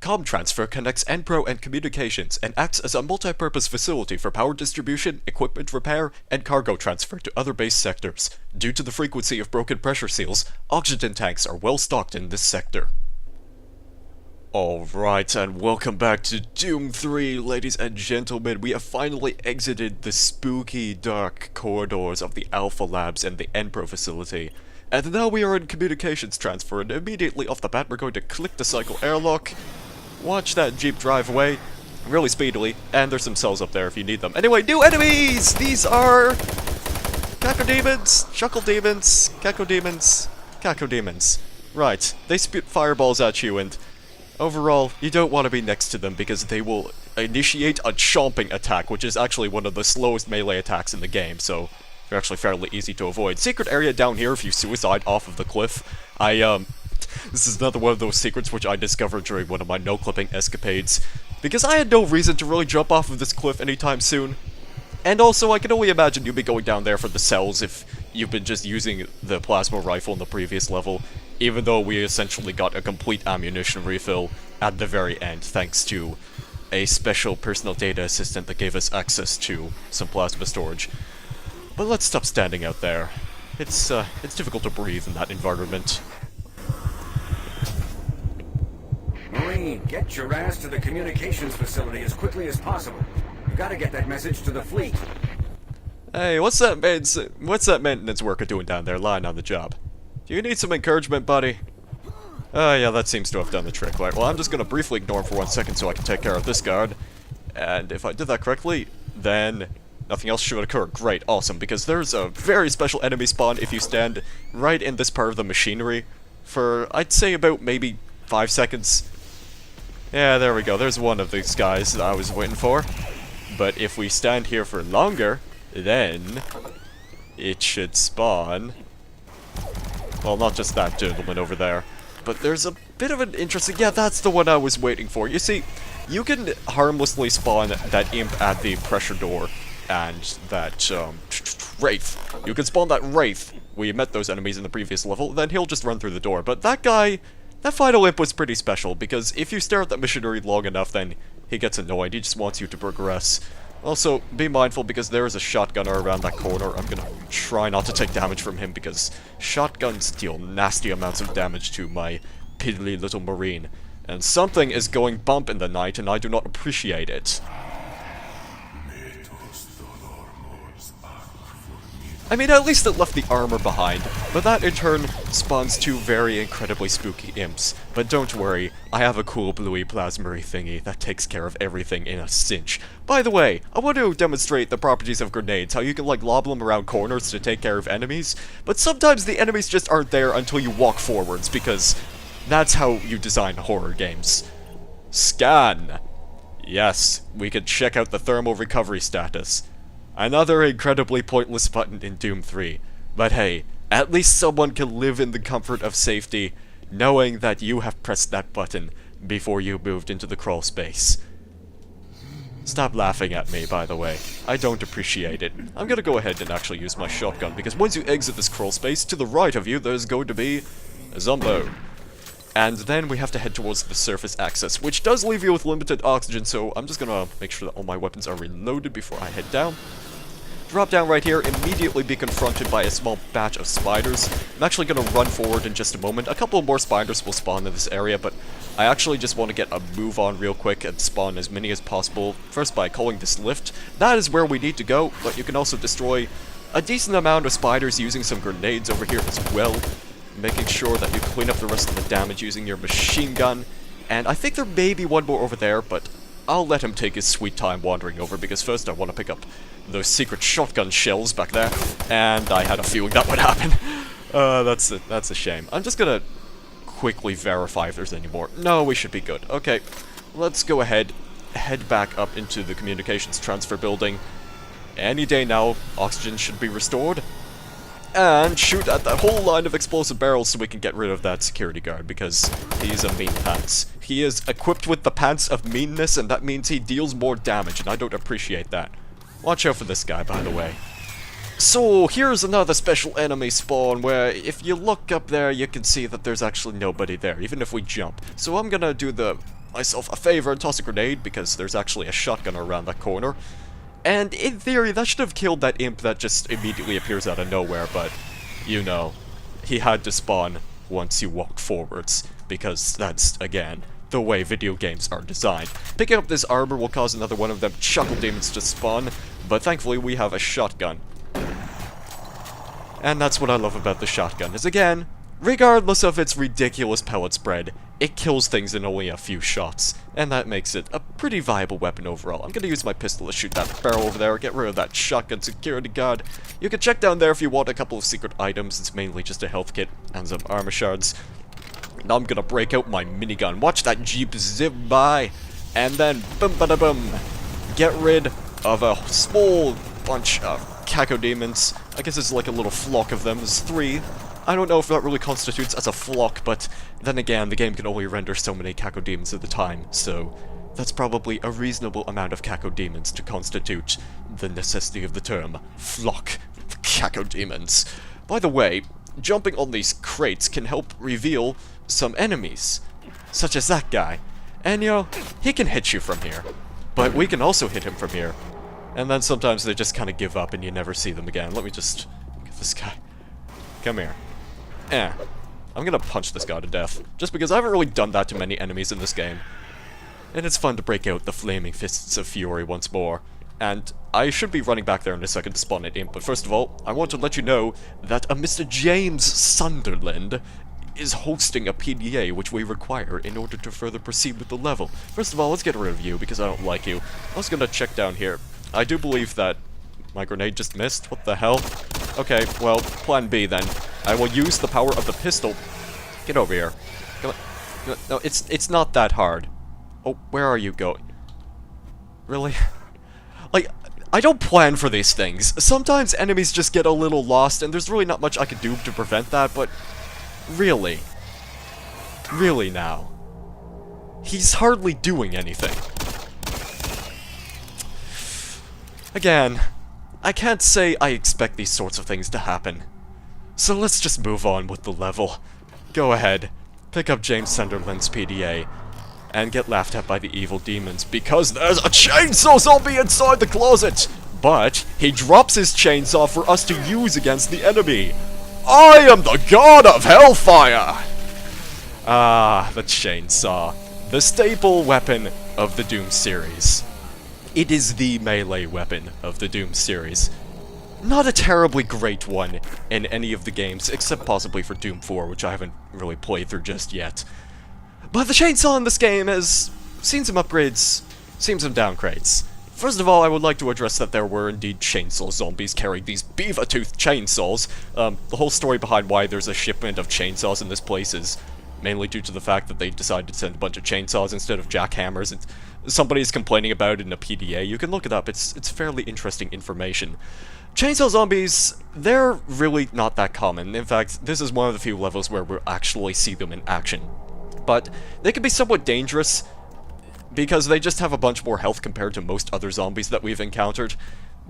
ComTransfer connects Enpro and communications and acts as a multi-purpose facility for power distribution, equipment repair, and cargo transfer to other base sectors. Due to the frequency of broken pressure seals, oxygen tanks are well stocked in this sector. Alright, and welcome back to Doom 3, ladies and gentlemen. We have finally exited the spooky, dark corridors of the Alpha Labs and the Enpro facility. And now we are in communications transfer, and immediately off the bat we're going to click the cycle airlock, watch that jeep drive away, really speedily, and there's some cells up there if you need them. Anyway, new enemies! These are... Cacodemons, Chuckledemons, Cacodemons, Cacodemons. Right, they spit fireballs at you, and overall, you don't want to be next to them because they will initiate a chomping attack, which is actually one of the slowest melee attacks in the game, so they're actually fairly easy to avoid. Secret area down here if you suicide off of the cliff. This is another one of those secrets which I discovered during one of my no-clipping escapades, because I had no reason to really jump off of this cliff anytime soon. And also, I can only imagine you'd be going down there for the cells if you've been just using the plasma rifle in the previous level, even though we essentially got a complete ammunition refill at the very end, thanks to a special personal data assistant that gave us access to some plasma storage. But let's stop standing out there. It's difficult to breathe in that environment. Marine, get your ass to the communications facility as quickly as possible. You gotta get that message to the fleet. Hey, what's that maintenance worker doing down there lying on the job? Do you need some encouragement, buddy? Oh yeah, that seems to have done the trick. Right, well, I'm just gonna briefly ignore him for 1 second so I can take care of this guard. And if I did that correctly, then nothing else should occur. Great, awesome, because there's a very special enemy spawn if you stand right in this part of the machinery for, I'd say, about maybe 5 seconds. Yeah, there we go. There's one of these guys that I was waiting for. But if we stand here for longer, then it should spawn. Well, not just that gentleman over there, but there's a bit of an interesting... Yeah, that's the one I was waiting for. You see, you can harmlessly spawn that imp at the pressure door and that, Wraith. You can spawn that Wraith. We met those enemies in the previous level, then he'll just run through the door. But that guy... That final imp was pretty special, because if you stare at that machinery long enough, then he gets annoyed. He just wants you to progress. Also, be mindful, because there is a shotgunner around that corner. I'm gonna try not to take damage from him, because shotguns deal nasty amounts of damage to my piddly little marine. And something is going bump in the night, and I do not appreciate it. I mean, at least it left the armor behind, but that in turn spawns two very incredibly spooky imps. But don't worry, I have a cool bluey plasmery thingy that takes care of everything in a cinch. By the way, I want to demonstrate the properties of grenades, how you can like lob them around corners to take care of enemies, but sometimes the enemies just aren't there until you walk forwards, because that's how you design horror games. Scan! Yes, we can check out the thermal recovery status. Another incredibly pointless button in Doom 3. But hey, at least someone can live in the comfort of safety, knowing that you have pressed that button before you moved into the crawl space. Stop laughing at me, by the way. I don't appreciate it. I'm gonna go ahead and actually use my shotgun, because once you exit this crawl space, to the right of you there's going to be a Zombo. And then we have to head towards the surface access, which does leave you with limited oxygen, so I'm just gonna make sure that all my weapons are reloaded before I head down. Drop down right here, immediately be confronted by a small batch of spiders. I'm actually gonna run forward in just a moment. A couple more spiders will spawn in this area, but I actually just want to get a move on real quick and spawn as many as possible. First by calling this lift. That is where we need to go, but you can also destroy a decent amount of spiders using some grenades over here as well. Making sure that you clean up the rest of the damage using your machine gun. And I think there may be one more over there, but I'll let him take his sweet time wandering over, because first I want to pick up those secret shotgun shells back there, and I had a feeling that would happen. That's a shame. I'm just gonna quickly verify if there's any more. No, we should be good. Okay, let's go ahead, head back up into the communications transfer building. Any day now, oxygen should be restored. And shoot at that whole line of explosive barrels so we can get rid of that security guard, because he's a mean pants. He is equipped with the pants of meanness, and that means he deals more damage, and I don't appreciate that. Watch out for this guy, by the way. So, here's another special enemy spawn where if you look up there, you can see that there's actually nobody there, even if we jump. So I'm gonna do the myself a favor and toss a grenade, because there's actually a shotgun around that corner. And in theory, that should have killed that imp that just immediately appears out of nowhere, but, you know, he had to spawn once you walked forwards, because that's, again, the way video games are designed. Picking up this armor will cause another one of them chuckle demons to spawn, but thankfully we have a shotgun. And that's what I love about the shotgun, is again, regardless of its ridiculous pellet spread, it kills things in only a few shots, and that makes it a pretty viable weapon overall. I'm gonna use my pistol to shoot that barrel over there, get rid of that shotgun security guard. You can check down there if you want a couple of secret items. It's mainly just a health kit and some armor shards. Now I'm gonna break out my minigun, watch that jeep zip by, and then boom bada boom, get rid of a small bunch of cacodemons. I guess it's like a little flock of them. There's 3. I don't know if that really constitutes as a flock, but then again, the game can only render so many cacodemons at a time, so that's probably a reasonable amount of cacodemons to constitute the necessity of the term flock of cacodemons. By the way, jumping on these crates can help reveal some enemies, such as that guy. And you know, he can hit you from here, but we can also hit him from here. And then sometimes they just kind of give up and you never see them again. Let me just get this guy. Come here. I'm gonna punch this guy to death, just because I haven't really done that to many enemies in this game. And it's fun to break out the flaming fists of fury once more. And I should be running back there in a second to spawn an imp, but first of all, I want to let you know that a Mr. James Sunderland is hosting a PDA which we require in order to further proceed with the level. First of all, let's get rid of you, because I don't like you. I was gonna check down here. I do believe that my grenade just missed. What the hell? Okay, well, plan B then. I will use the power of the pistol. Get over here. Come on. No, it's not that hard. Oh, where are you going? Really? Like, I don't plan for these things. Sometimes enemies just get a little lost, and there's really not much I can do to prevent that, but really? Really now? He's hardly doing anything. Again, I can't say I expect these sorts of things to happen. So let's just move on with the level. Go ahead, pick up James Sunderland's PDA, and get laughed at by the evil demons, because there's a chainsaw zombie inside the closet! But he drops his chainsaw for us to use against the enemy. I am the god of hellfire! Ah, the chainsaw. The staple weapon of the Doom series. It is the melee weapon of the Doom series. Not a terribly great one in any of the games, except possibly for Doom 4, which I haven't really played through just yet. But the chainsaw in this game has seen some upgrades, seen some downgrades. First of all, I would like to address that there were indeed chainsaw zombies carrying these beaver-toothed chainsaws. The whole story behind why there's a shipment of chainsaws in this place is mainly due to the fact that they decided to send a bunch of chainsaws instead of jackhammers. Somebody's complaining about it in a PDA. You can look it up. It's fairly interesting information. Chainsaw zombies, they're really not that common. In fact, this is one of the few levels where we'll actually see them in action. But they can be somewhat dangerous, because they just have a bunch more health compared to most other zombies that we've encountered.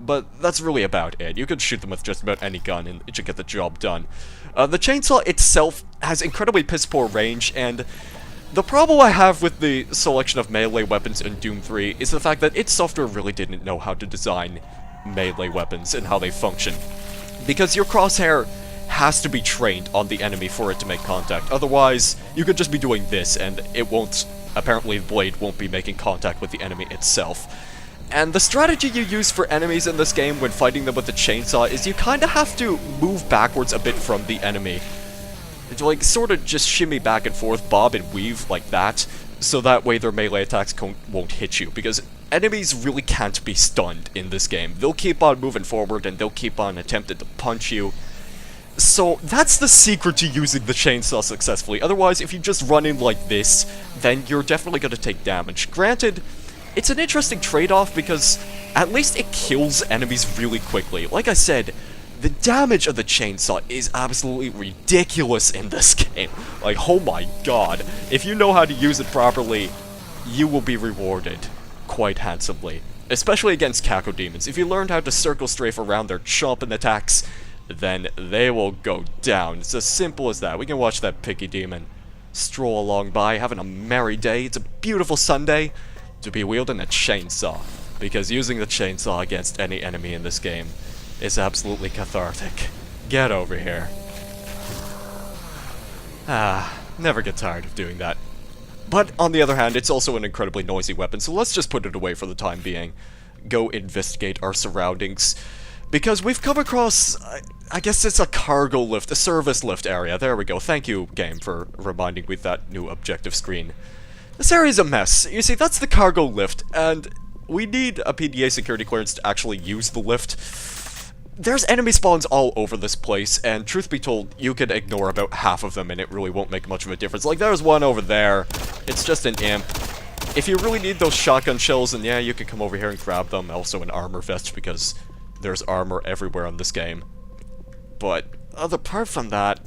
But that's really about it. You could shoot them with just about any gun and it should get the job done. The chainsaw itself has incredibly piss-poor range, and the problem I have with the selection of melee weapons in Doom 3 is the fact that its software really didn't know how to design melee weapons and how they function. Because your crosshair has to be trained on the enemy for it to make contact. Otherwise, you could just be doing this and it won't... Apparently the blade won't be making contact with the enemy itself. And the strategy you use for enemies in this game when fighting them with the chainsaw is you kinda have to move backwards a bit from the enemy. Like, sort of just shimmy back and forth, bob and weave like that, so that way their melee attacks won't hit you, because enemies really can't be stunned in this game. They'll keep on moving forward and they'll keep on attempting to punch you. So that's the secret to using the chainsaw successfully. Otherwise, if you just run in like this, then you're definitely going to take damage. Granted, it's an interesting trade-off because at least it kills enemies really quickly. Like I said, the damage of the chainsaw is absolutely ridiculous in this game. Like, oh my god. If you know how to use it properly, you will be rewarded quite handsomely. Especially against cacodemons. If you learned how to circle strafe around their chomping attacks, then they will go down. It's as simple as that. We can watch that picky demon stroll along by, having a merry day. It's a beautiful Sunday to be wielding a chainsaw, because using the chainsaw against any enemy in this game is absolutely cathartic. Get over here. Never get tired of doing that. But on the other hand, it's also an incredibly noisy weapon, so let's just put it away for the time being. Go investigate our surroundings. Because we've come across, I guess it's a cargo lift, a service lift area. There we go. Thank you, game, for reminding me of that new objective screen. This area's a mess. You see, that's the cargo lift, and we need a PDA security clearance to actually use the lift. There's enemy spawns all over this place, and truth be told, you could ignore about half of them and it really won't make much of a difference. Like, there's one over there. It's just an imp. If you really need those shotgun shells, then yeah, you can come over here and grab them. Also an armor vest, because there's armor everywhere in this game. But, apart from that,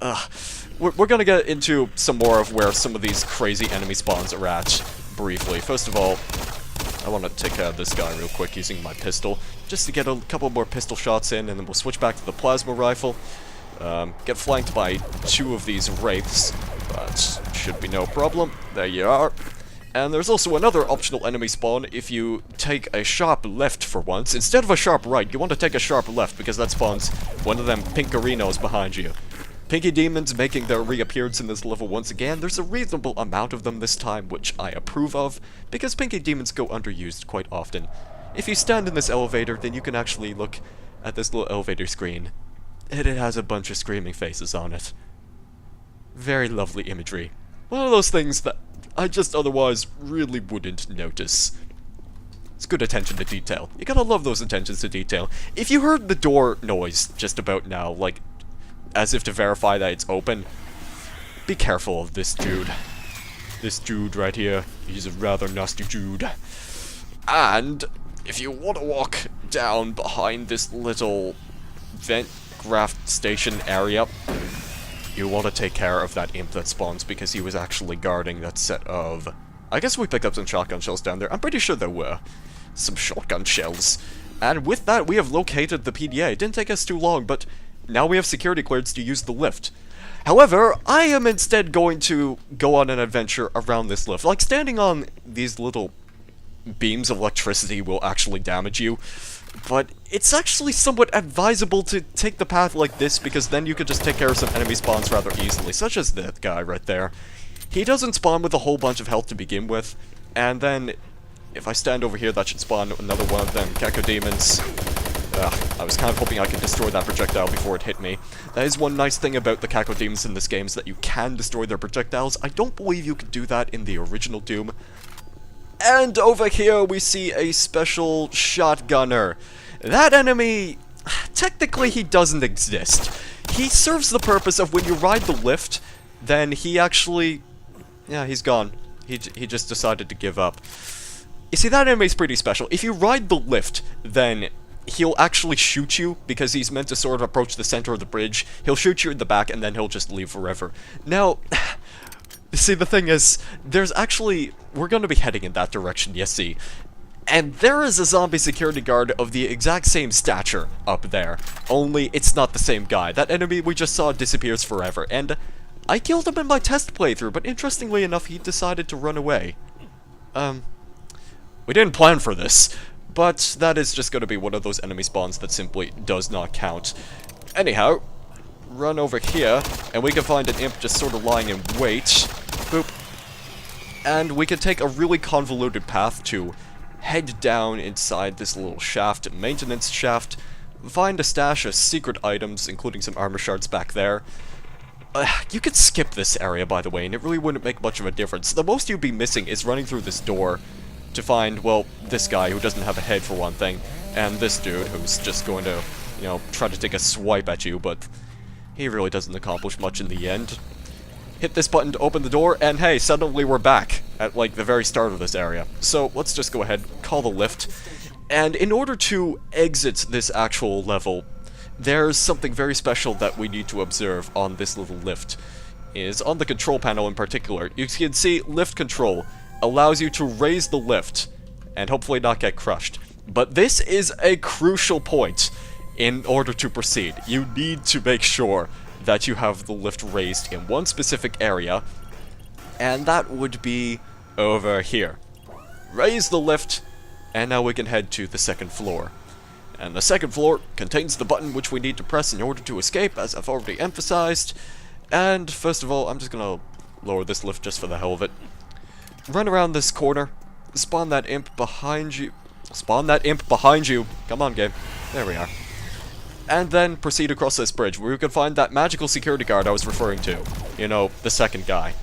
we're gonna get into some more of where some of these crazy enemy spawns are at, briefly. First of all, I want to take out this guy real quick using my pistol, just to get a couple more pistol shots in, and then we'll switch back to the plasma rifle. Get flanked by 2 of these wraiths, but should be no problem. There you are. And there's also another optional enemy spawn if you take a sharp left for once. Instead of a sharp right, you want to take a sharp left, because that spawns one of them pinkerinos behind you. Pinky demons making their reappearance in this level once again. There's a reasonable amount of them this time, which I approve of, because pinky demons go underused quite often. If you stand in this elevator, then you can actually look at this little elevator screen, and it has a bunch of screaming faces on it. Very lovely imagery. One of those things that I just otherwise really wouldn't notice. It's good attention to detail. You gotta love those attentions to detail. If you heard the door noise just about now, like, as if to verify that it's open, be careful of this dude. This dude right here, he's a rather nasty dude. And if you want to walk down behind this little vent graft station area, you want to take care of that imp that spawns, because he was actually guarding that set of... I guess we picked up some shotgun shells down there. I'm pretty sure there were some shotgun shells. And with that, we have located the PDA. It didn't take us too long, but now we have security clearance to use the lift. However, I am instead going to go on an adventure around this lift. Like, standing on these little beams of electricity will actually damage you, but it's actually somewhat advisable to take the path like this, because then you could just take care of some enemy spawns rather easily, such as that guy right there. He doesn't spawn with a whole bunch of health to begin with, and then if I stand over here, that should spawn another one of them Cacodemons. I was kind of hoping I could destroy that projectile before it hit me. That is one nice thing about the Cacodemons in this game, is that you can destroy their projectiles. I don't believe you could do that in the original Doom. And over here we see a special shotgunner. That enemy, technically he doesn't exist. He serves the purpose of when you ride the lift, then he actually... yeah, he's gone. He just decided to give up. You see, that enemy's pretty special. If you ride the lift, then he'll actually shoot you, because he's meant to sort of approach the center of the bridge. He'll shoot you in the back, and then he'll just leave forever. Now, see, the thing is, there's actually... we're going to be heading in that direction, you see. And there is a zombie security guard of the exact same stature up there. Only, it's not the same guy. That enemy we just saw disappears forever, and I killed him in my test playthrough, but interestingly enough, he decided to run away. We didn't plan for this, but that is just going to be one of those enemy spawns that simply does not count. Anyhow, run over here, and we can find an imp just sort of lying in wait. Boop. And we can take a really convoluted path to head down inside this little shaft, maintenance shaft, find a stash of secret items, including some armor shards back there. You could skip this area, by the way, and it really wouldn't make much of a difference. The most you'd be missing is running through this door to find, well, this guy who doesn't have a head for one thing, and this dude who's just going to, you know, try to take a swipe at you, but he really doesn't accomplish much in the end. Hit this button to open the door, and hey, suddenly we're back at, like, the very start of this area. So, let's just go ahead, call the lift, and in order to exit this actual level, there's something very special that we need to observe on this little lift. Is on the control panel in particular. You can see lift control allows you to raise the lift and hopefully not get crushed. But this is a crucial point in order to proceed. You need to make sure that you have the lift raised in one specific area, and that would be over here. Raise the lift, and now we can head to the second floor. And the second floor contains the button which we need to press in order to escape, as I've already emphasized. And first of all, I'm just gonna lower this lift just for the hell of it. Run around this corner, spawn that imp behind you. Spawn that imp behind you. Come on, game. There we are. And then proceed across this bridge, where you can find that magical security guard I was referring to. You know, the second guy.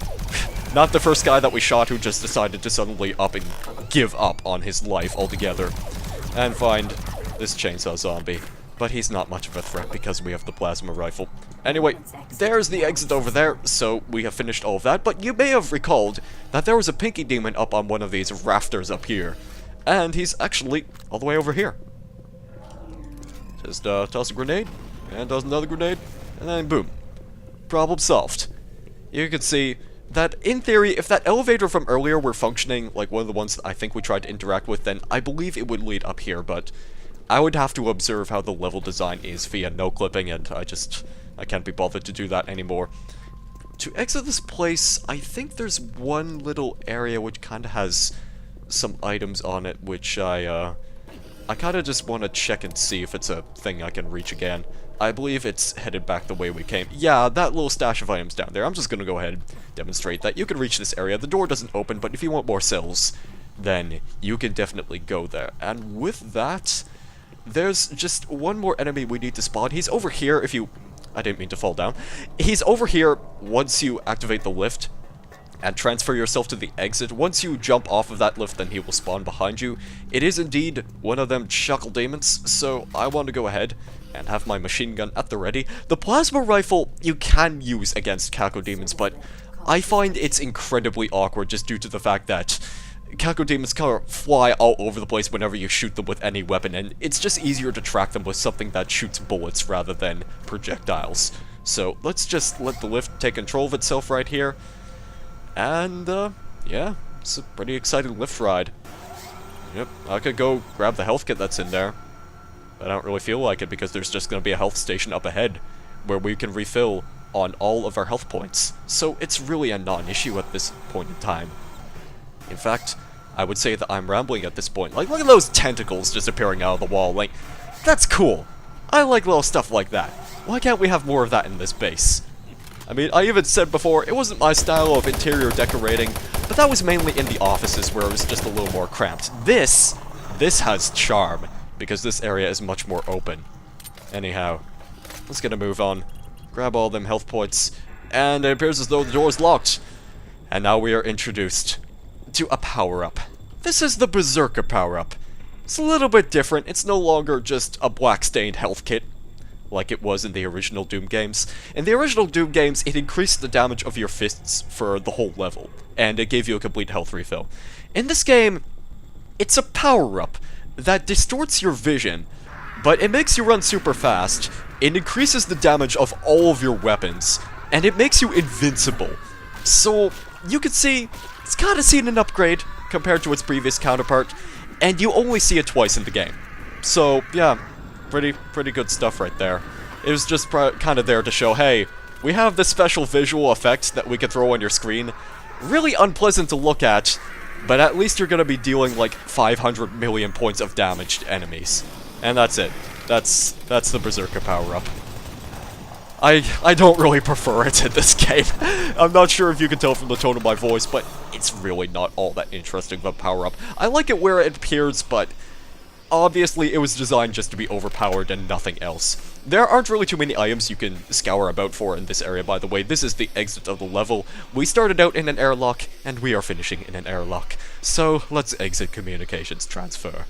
Not the first guy that we shot who just decided to suddenly up and give up on his life altogether. And find this chainsaw zombie. But he's not much of a threat because we have the plasma rifle. Anyway, there's the exit over there, so we have finished all of that. But you may have recalled that there was a pinky demon up on one of these rafters up here. And he's actually all the way over here. Just toss a grenade, and toss another grenade, and then boom. Problem solved. You can see that, in theory, if that elevator from earlier were functioning like one of the ones that I think we tried to interact with, then I believe it would lead up here, but I would have to observe how the level design is via no-clipping, and I can't be bothered to do that anymore. To exit this place, I think there's one little area which kind of has some items on it, which I kind of just want to check and see if it's a thing I can reach again. I believe it's headed back the way we came. Yeah, that little stash of items down there. I'm just going to go ahead and demonstrate that you can reach this area. The door doesn't open, but if you want more cells, then you can definitely go there. And with that, there's just one more enemy we need to spawn. He's over here if you... I didn't mean to fall down. He's over here once you activate the lift and transfer yourself to the exit. Once you jump off of that lift, then he will spawn behind you. It is indeed one of them chuckle demons, so I want to go ahead and have my machine gun at the ready. The plasma rifle you can use against cacodemons, but I find it's incredibly awkward just due to the fact that cacodemons kind of fly all over the place whenever you shoot them with any weapon, and it's just easier to track them with something that shoots bullets rather than projectiles. So let's just let the lift take control of itself right here. And, yeah, it's a pretty exciting lift ride. Yep, I could go grab the health kit that's in there, but I don't really feel like it because there's just going to be a health station up ahead where we can refill on all of our health points. So it's really a non-issue at this point in time. In fact, I would say that I'm rambling at this point. Like, look at those tentacles just appearing out of the wall. Like, that's cool. I like little stuff like that. Why can't we have more of that in this base? I mean, I even said before, it wasn't my style of interior decorating, but that was mainly in the offices where it was just a little more cramped. This has charm, because this area is much more open. Anyhow, let's get a move on. Grab all them health points, and it appears as though the door is locked. And now we are introduced to a power-up. This is the Berserker power-up. It's a little bit different. It's no longer just a black-stained health kit, like it was in the original Doom games. In the original Doom games, it increased the damage of your fists for the whole level, and it gave you a complete health refill. In this game, it's a power-up that distorts your vision, but it makes you run super fast, it increases the damage of all of your weapons, and it makes you invincible. So, you can see, it's kind of seen an upgrade compared to its previous counterpart, and you only see it twice in the game. So, yeah, pretty good stuff right there. It was just kind of there to show, hey, we have this special visual effect that we can throw on your screen. Really unpleasant to look at, but at least you're gonna be dealing like 500 million points of damage to enemies. And that's it. That's the Berserker power-up. I don't really prefer it in this game. I'm not sure if you can tell from the tone of my voice, but it's really not all that interesting of a power-up. I like it where it appears, but obviously it was designed just to be overpowered and nothing else. There aren't really too many items you can scour about for in this area, by the way. This is the exit of the level. We started out in an airlock, and we are finishing in an airlock. So, let's exit communications transfer.